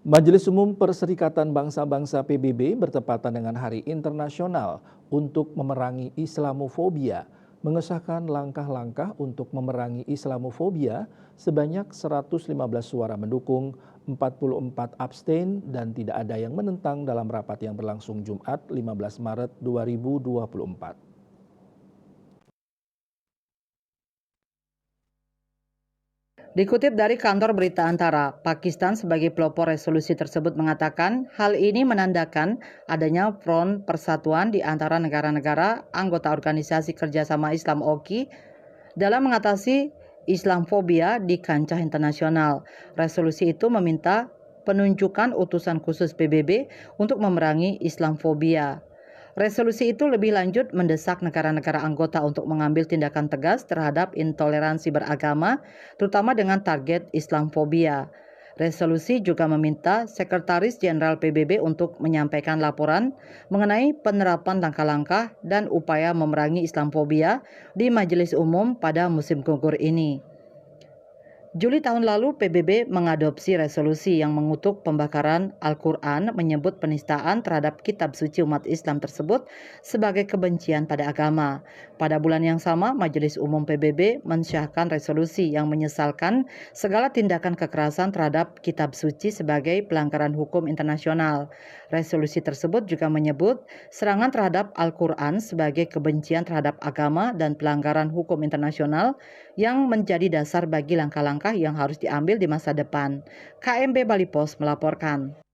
Majelis Umum Perserikatan Bangsa-Bangsa PBB bertepatan dengan Hari Internasional untuk memerangi Islamofobia, mengesahkan langkah-langkah untuk memerangi Islamofobia sebanyak 115 suara mendukung, 44 abstain, dan tidak ada yang menentang dalam rapat yang berlangsung Jumat 15 Maret 2024. Dikutip dari kantor berita Antara, Pakistan sebagai pelopor resolusi tersebut mengatakan hal ini menandakan adanya front persatuan di antara negara-negara anggota Organisasi Kerjasama Islam OKI dalam mengatasi Islamfobia di kancah internasional. Resolusi itu meminta penunjukan utusan khusus PBB untuk memerangi Islamfobia. Resolusi itu lebih lanjut mendesak negara-negara anggota untuk mengambil tindakan tegas terhadap intoleransi beragama, terutama dengan target Islamfobia. Resolusi juga meminta Sekretaris Jenderal PBB untuk menyampaikan laporan mengenai penerapan langkah-langkah dan upaya memerangi Islamfobia di Majelis Umum pada musim gugur ini. Juli tahun lalu, PBB mengadopsi resolusi yang mengutuk pembakaran Al-Quran, menyebut penistaan terhadap kitab suci umat Islam tersebut sebagai kebencian pada agama. Pada bulan yang sama, Majelis Umum PBB mensyahkan resolusi yang menyesalkan segala tindakan kekerasan terhadap kitab suci sebagai pelanggaran hukum internasional. Resolusi tersebut juga menyebut serangan terhadap Al-Quran sebagai kebencian terhadap agama dan pelanggaran hukum internasional yang menjadi dasar bagi langkah-langkah yang harus diambil di masa depan. KMB Bali Pos melaporkan.